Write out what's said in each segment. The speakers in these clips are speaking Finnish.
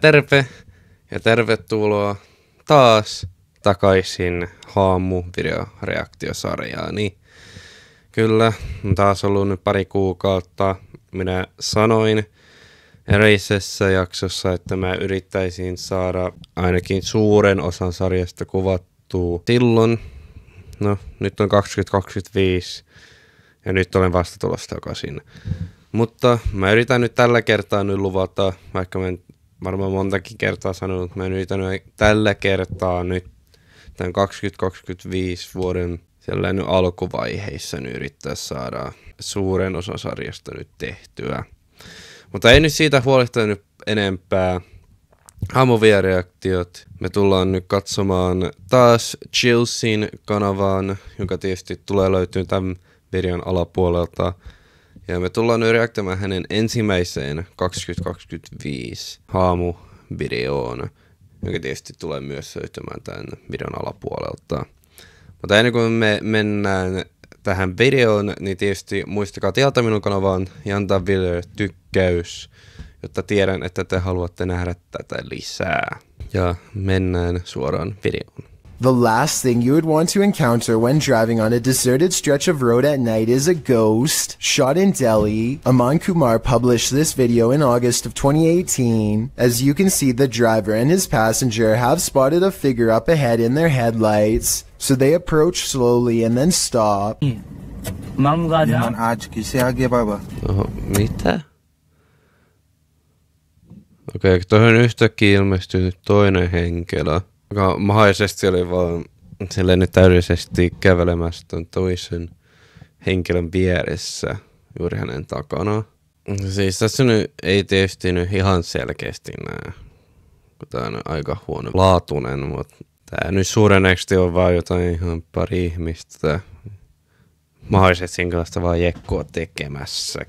Terve ja tervetuloa taas takaisin Haamu-videoreaktiosarjaani. Kyllä, on taas ollut nyt pari kuukautta. Minä sanoin edellisessä jaksossa, että mä yrittäisin saada ainakin suuren osan sarjasta kuvattua silloin. No, nyt on 2025 ja nyt olen vasta tulossa takaisin. Mutta mä yritän nyt tällä kertaa nyt luvata, vaikka mä en varmaan montakin kertaa sanonut, että mä en yritänyt tällä kertaa nyt tämän 2025 vuoden sellainen alkuvaiheissa nyt yrittää saada suuren osan sarjasta nyt tehtyä. Mutta ei nyt siitä huolehtia nyt enempää. Haamu-videoreaktiot. Me tullaan nyt katsomaan taas Chillsin kanavaan, joka tietysti tulee löytyä tämän videon alapuolelta. Ja me tullaan nyt reaktioimaan hänen ensimmäiseen 2025 Haamu-videoon, joka tietysti tulee myös löytymään tämän videon alapuolelta. Mutta ennen kuin me mennään tähän videoon, niin tietysti muistakaa tilata minun kanavaan ja antaa videolle tykkäys, jotta tiedän, että te haluatte nähdä tätä lisää. Ja mennään suoraan videoon. The last thing you would want to encounter when driving on a deserted stretch of road at night is a ghost. Shot in Delhi, Aman Kumar published this video in August of 2018. As you can see, the driver and his passenger have spotted a figure up ahead in their headlights. So they approach slowly and then stop. Oho, mitä? Okei, tuohon yhtäkkiä ilmestynyt toinen henkilö, joka mahdollisesti oli vaan silleen nyt täydellisesti kävelemässä ton toisen henkilön vieressä juuri hänen takana. Siis tässä nyt ei tietysti nyt ihan selkeästi näe, kun tää on aika huono laatuinen, mutta tää nyt suurenneksi on vaan jotain ihan pari ihmistä mahdollisesti sinkälaista vaan jekkoa tekemässä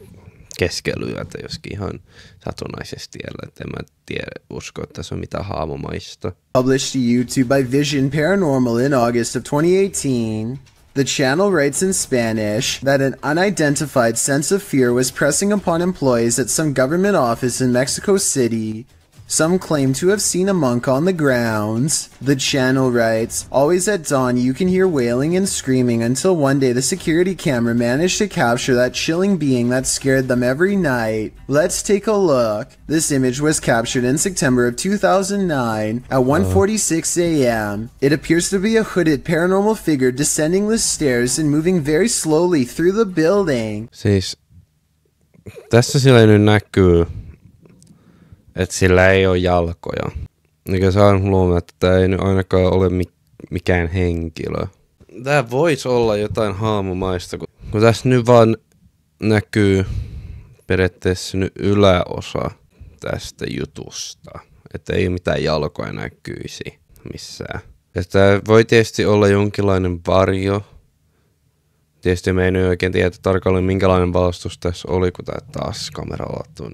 keskellä yötä joskin ihan satunnaisesti, että en mä tiedä, usko, että tässä on mitään haamumaista. Published to YouTube by Vision Paranormal in August of 2018. The channel writes in Spanish that an unidentified sense of fear was pressing upon employees at some government office in Mexico City. Some claim to have seen a monk on the grounds. The channel writes, always at dawn you can hear wailing and screaming until one day the security camera managed to capture that chilling being that scared them every night. Let's take a look. This image was captured in September of 2009 at 1:46 a.m. It appears to be a hooded paranormal figure descending the stairs and moving very slowly through the building. Siis tässä sillä nyt näkyy, että sillä ei ole jalkoja. Eikä saa luulla, että tää ei nyt ainakaan ole mikään henkilö. Tää voisi olla jotain haamumaista, kun tässä nyt vaan näkyy periaatteessa nyt yläosa tästä jutusta. Että ei mitään jalkoja näkyisi missään. Ja tää voi tietysti olla jonkinlainen varjo. Tietysti me ei nyt oikein tiedä tarkalleen minkälainen valostus tässä oli, kun tää taas kameralla on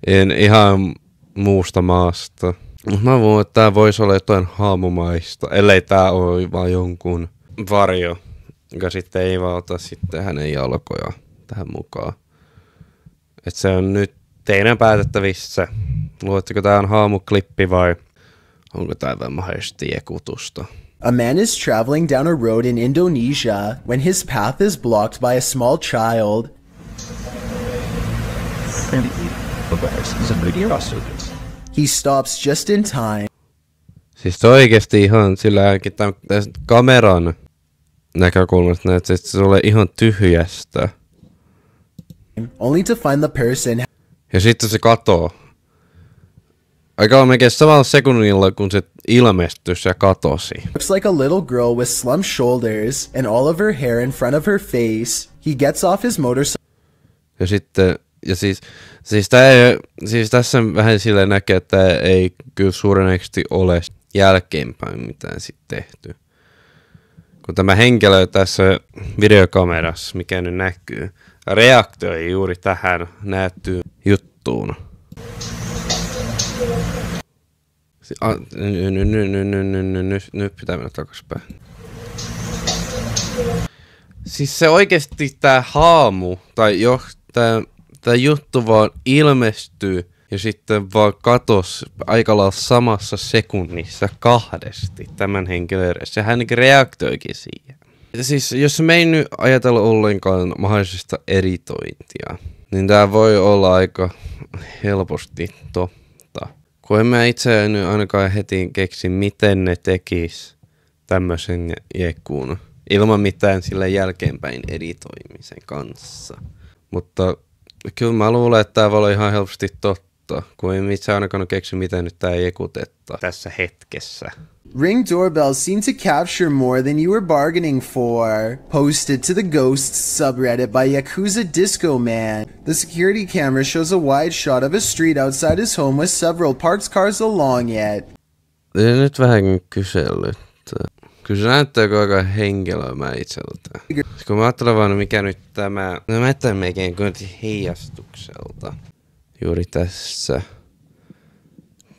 en ihan muusta maasta. Mä voin, että tää voisi olla jotain haamumaista, ellei tää ole vaan jonkun varjo, joka sitten ei vaan ota sitten hänen jalkoja tähän mukaan. Et se on nyt teidän päätettävissä. Luuletteko tää on haamuklippi vai onko tää vähän mahdollisesti jekutusta? A man is traveling down a road in Indonesia when his path is blocked by a small child. He stops just in time. Siis oikeesti ihan silläkin tämän kameran näkökulmasta näet, että se tulee ihan tyhjästä. Only to find the person. Ja sitten se katoo. Aika on melkein samalla sekunnilla, kun se ilmestyi ja katosi. Looks like a little girl with slumped shoulders and all of her hair in front of her face. He gets off his motorcycle. Ja sitten, siis tässä vähän silleen näkee, että ei kyllä suurenneisesti ole jälkeenpäin mitään sitten tehty. Kun tämä henkilö tässä videokamerassa, mikä nyt näkyy, reaktoi juuri tähän nähtyyn juttuun. Nyt pitää mennä takaspäin. Siis se oikeesti tää haamu, tai tää juttu vaan ilmestyy ja sitten vaan katos aika lailla samassa sekunnissa kahdesti tämän henkilön edessä. Hän reaktoikin siihen. Siis jos me ei nyt ajatella ollenkaan mahdollisesta editointia, niin tää voi olla aika helposti totta. Kun en mä itse nyt ainakaan heti keksi, miten ne tekis tämmöisen jekun ilman mitään sillä jälkeenpäin editoimisen kanssa. Mutta kyllä mä luulen, että tää voi olla ihan helposti totta, kun en itse ainakaan keksi, miten nyt tää jekutetta tässä hetkessä. Ring doorbell seemed to capture more than you were bargaining for. Posted to the Ghosts subreddit by Yakuza Disco Man. The security camera shows a wide shot of a street outside his home with several parked cars along it. Nyt vähän kysellyt. Kyllä se näyttää aika henkilömäiseltä. Kun mä ajattelen vaan, mikä nyt tämä... No mä ajattelen melkein kuin heijastukselta. Juuri tässä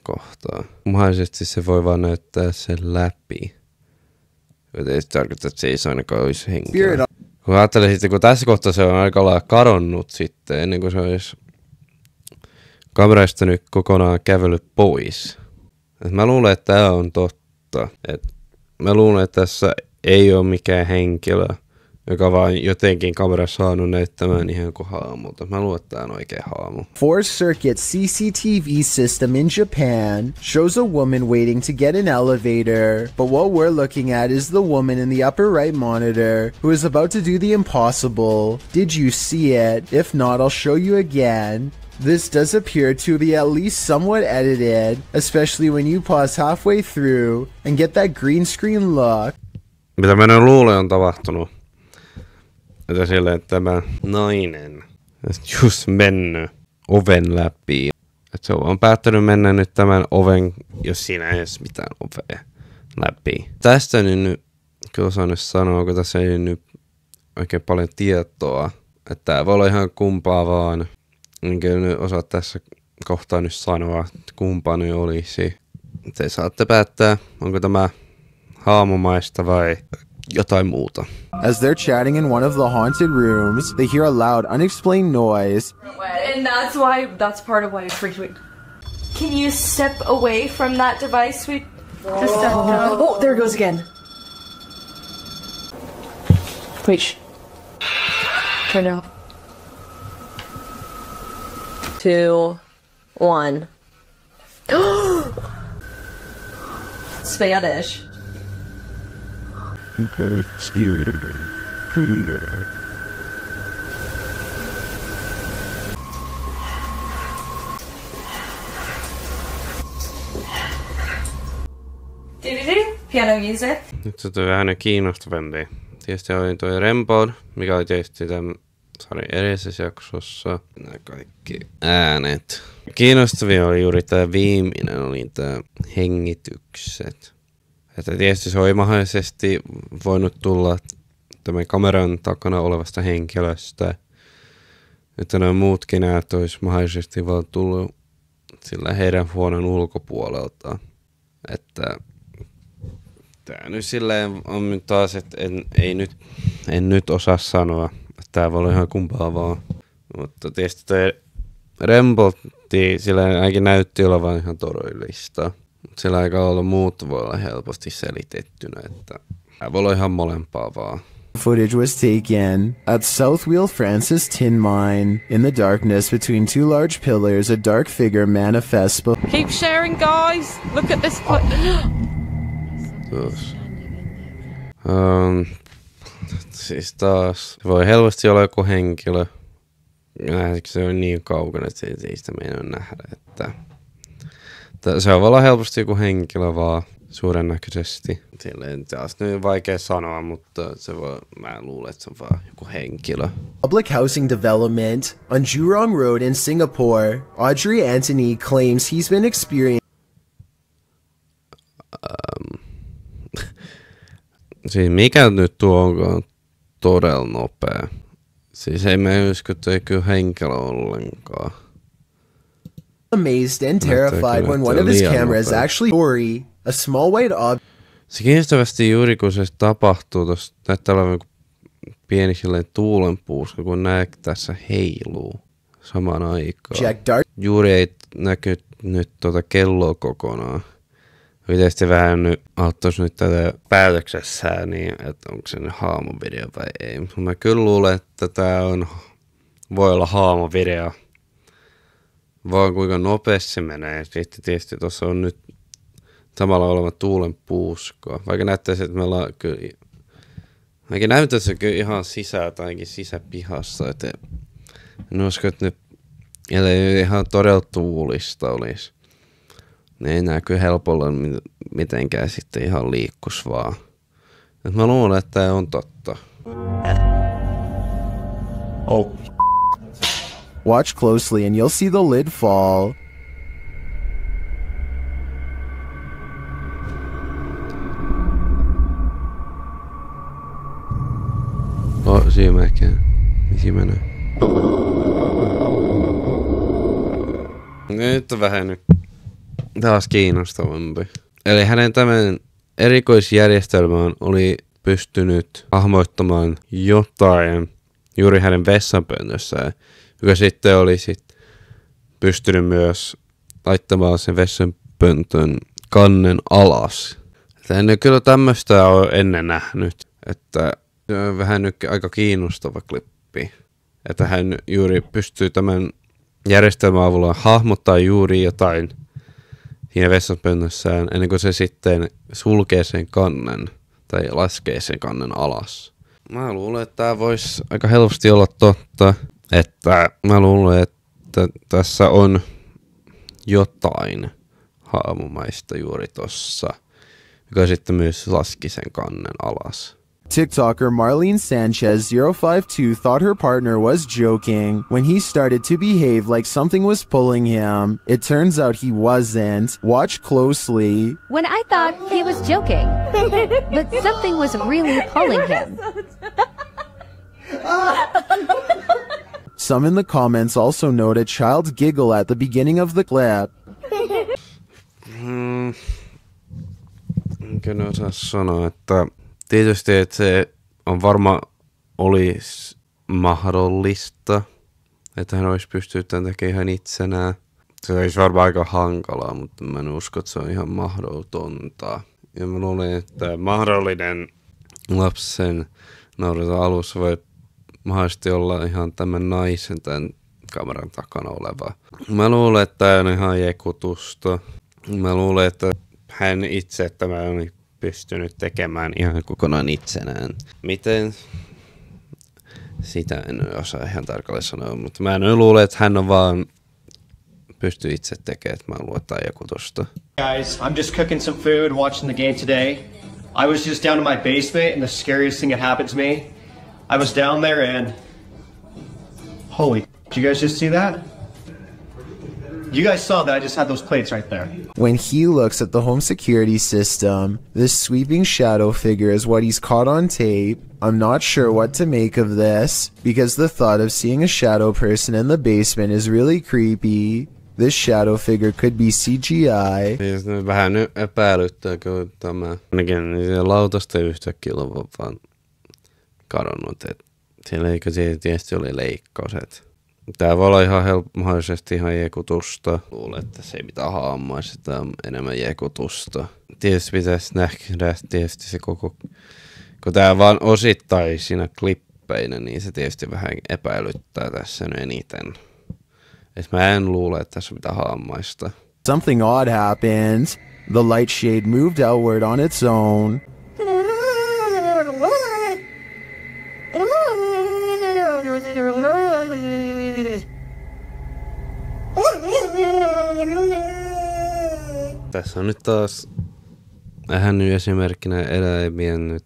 kohtaa. Mahdollisesti se voi vaan näyttää sen läpi. Joten ei se tarkoita, että se ei ainakaan olisi henkilö. Kun ajattelen sitten, kun tässä kohtaa se on aika lailla kadonnut sitten, ennen kuin se olisi kamerasta nyt kokonaan kävellyt pois. Et mä luulen, että tää on totta. Mä luulen, että tässä ei ole mikään henkilö, joka vaan jotenkin kamerassa saanut näyttämään ihan kuin haamulta. Mä luulen, että tää on oikein haamu. Fourth Circuit CCTV system in Japan shows a woman waiting to get an elevator, but what we're looking at is the woman in the upper right monitor who is about to do the impossible. Did you see it? If not, I'll show you again. This does appear to be at least somewhat edited, especially when you pause halfway through and get that green screen look. Mitä mä luulen on tapahtunut? Että silleen, että tämä nainen on just mennyt oven läpi. Että se on päättänyt mennä nyt tämän oven, jos siinä ei ole mitään ovea läpi. Tästä nyt kyllä osaan sanoa, kun tässä ei nyt oikein paljon tietoa. Että tää voi olla ihan kumpaa vaan. Enkä nyt osaa tässä kohtaa nyt sanoa, että kumpaa nyt olisi. Te saatte päättää, onko tämä haamumaista vai jotain muuta. As they're chatting in one of the haunted rooms, they hear a loud, unexplained noise. And that's part of why it freaked me. Can you step away from that device, sweet? Just step down. Oh, there it goes again. Wait. Turn it off. 2, 1. Spanish. Piano music. Nyt se tuli vähän kiinnostavampi. Tietysti oli toi Rempod, mikä oli tietysti tämän sarjan edellisessä jaksossa. Nämä kaikki äänet. Kiinnostavia oli juuri tämä viimeinen, oli tämä hengitykset. Että tietysti se oli mahdollisesti voinut tulla tämän kameran takana olevasta henkilöstä. Että nämä muutkin äänet olisi mahdollisesti vaan tullut sillä heidän huoneen ulkopuolelta. Että tää nyt silleen on nyt taas, että en nyt osaa sanoa. Tää voi olla ihan kumpaa vaan. Mutta tietysti toi Rembotti sillä ainakin näytti olevan ihan todellista. Mutta sillä aika olla muut voi olla helposti selitettynä, että tää voi olla ihan molempaa vaan. Footage was taken at South Wheel Francis Tin Mine. In the darkness between two large pillars, a dark figure manifests. Keep sharing, guys. Look at this. Siis taas voi helposti olla joku henkilö. Se on niin kaukana, että ei sitä meidän nähdä. Että se voi olla helposti joku henkilö vaan suurennäköisesti. Silleen taas nyt on vaikea sanoa, mutta se voi, mä luulen, että se on vaan joku henkilö. Public housing development on Jurong Road in Singapore. Audrey Anthony claims he's been experiencing. Siis mikä nyt tuo onkaan todella nopea. Siis ei me usko, että ei kyllä henkilö ollenkaan. Amazed and terrified when one of his cameras actually story a small white object. Se kiinnostavasti juuri kun se tapahtuu tuossa, näyttää olevan pieni silleen tuulenpuuska, kun näet tässä heiluu samaan aikaan. Juuri ei näkynyt nyt kelloa kokonaan. Tietysti vähän nyt auttaisi nyt tätä päätöksessään, niin että onko se nyt haamuvideo vai ei. Mä kyllä luulen, että tää voi olla haamuvideo. Vaan kuinka nopeasti se menee. Sitten tietysti tuossa on nyt samalla oleva tuulen puuskoa. Vaikka näyttäisi, että me ollaan kyllä... Vaikka näyttäisi kyllä ihan tai sisäpihassa. Että en usko, että nyt ellei ihan todella tuulista olisi. Ne ei näe kyllä helpolla mitenkään sitten ihan liikkus vaan. Et mä luulen, että tää on totta. Oh. Watch closely and you'll see the lid fall. Siinä mäkään. Missä menee? Nyt on vähän nyt taas kiinnostavampi. Eli hänen tämän erikoisjärjestelmään oli pystynyt hahmoittamaan jotain juuri hänen vessanpöntössään, joka sitten oli pystynyt myös laittamaan sen vessanpöntön kannen alas. En ole kyllä tämmöistä ole ennen nähnyt, että se on vähän nyt aika kiinnostava klippi. Että hän juuri pystyy tämän järjestelmän avulla hahmottaa juuri jotain siinä vessanpöntössään ennen kuin se sitten sulkee sen kannen tai laskee sen kannen alas. Mä luulen, että tää voisi aika helposti olla totta, että mä luulen, että tässä on jotain haamumaista juuri tossa, joka sitten myös laski sen kannen alas. TikToker Marlene Sanchez 052 thought her partner was joking when he started to behave like something was pulling him. It turns out he wasn't. Watch closely. When I thought he was joking, but something was really pulling him. Some in the comments also note a child's giggle at the beginning of the clip. Enkä osaa sanoa, että tietysti, että se on olisi mahdollista, että hän olisi pystynyt tämän tekemään ihan itsenään. Se olisi varmaan aika hankalaa, mutta mä en usko, että se on ihan mahdotonta. Ja mä luulen, että mahdollinen lapsen naurata alussa voi mahdollisesti olla ihan tämän naisen tämän kameran takana oleva. Mä luulen, että tämä on ihan jekutusta. Mä luulen, että hän itse tämä on pystynyt tekemään ihan kokonaan itsenään. Miten? Sitä en osaa ihan tarkalleen sanoa, mutta mä en luule, että hän on vaan pystyy itse tekemään, että mä luulen, että joku tosta. Guys, I'm just cooking some food, watching the game today. I was just down in my basement and the scariest thing that happened to me. I was down there and... Holy, did you guys just see that? You guys saw that I just had those plates right there. When he looks at the home security system, this sweeping shadow figure is what he's caught on tape. I'm not sure what to make of this, because the thought of seeing a shadow person in the basement is really creepy. This shadow figure could be CGI. Vähän nyt epäilyttääkö tämä. Ainakin niin lautasta yhtäkkiä on vaan kadonnut. Siellä eikö se tietysti oli leikkaus. Tää voi olla ihan mahdollisesti ihan jekutusta. Luulen, että se ei mitään haammaisi, että on enemmän jekutusta. Tietysti pitäisi nähdä tietysti se koko... Kun tää vaan osittain siinä klippeinä, niin se tietysti vähän epäilyttää tässä eniten. Et mä en luule, että tässä on mitään haammaista. Something odd happened. The light shade moved outward on its own. Tässä on nyt taas vähän nyt esimerkkinä eläimien nyt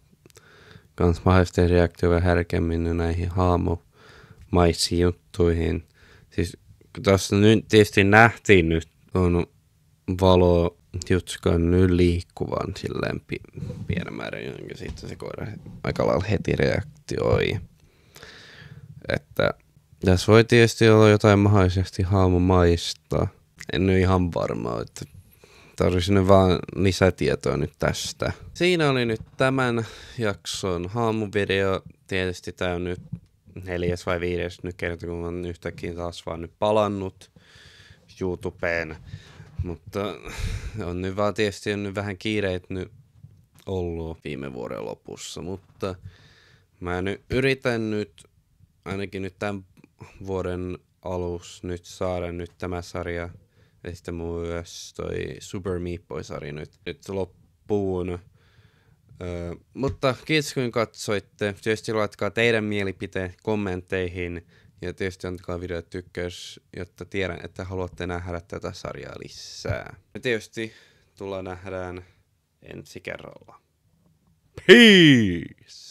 kans mahdollisesti reaktio vähän härkemmin näihin haamomaisiin juttuihin. Siis tässä nyt tietysti nähtiin nyt on valo jutskan nyt liikkuvan silleen pienen määrän, jonka sitten se koira aika lailla heti reaktioi. Että tässä voi tietysti olla jotain mahdollisesti haamomaista. En ole ihan varma, että tarvitsin vaan lisätietoa nyt tästä. Siinä oli nyt tämän jakson haamuvideo. Tietysti tää on nyt 4. vai 5. nyt kerta, kun on yhtäkkiä taas vaan nyt palannut. YouTubeen. Mutta on nyt vaan tietysti vähän kiireet nyt ollut viime vuoden lopussa, mutta mä nyt yritän nyt ainakin nyt tämän vuoden alussa nyt saada nyt tämä sarja ja sitten myös toi Super Meat Boy-sarja nyt loppuun. Mutta kiitos kun katsoitte. Tietysti laittakaa teidän mielipiteet kommentteihin ja tietysti antakaa video tykkäys, jotta tiedän, että haluatte nähdä tätä sarjaa lisää. Ja tietysti tullaan nähdään ensi kerralla. Peace!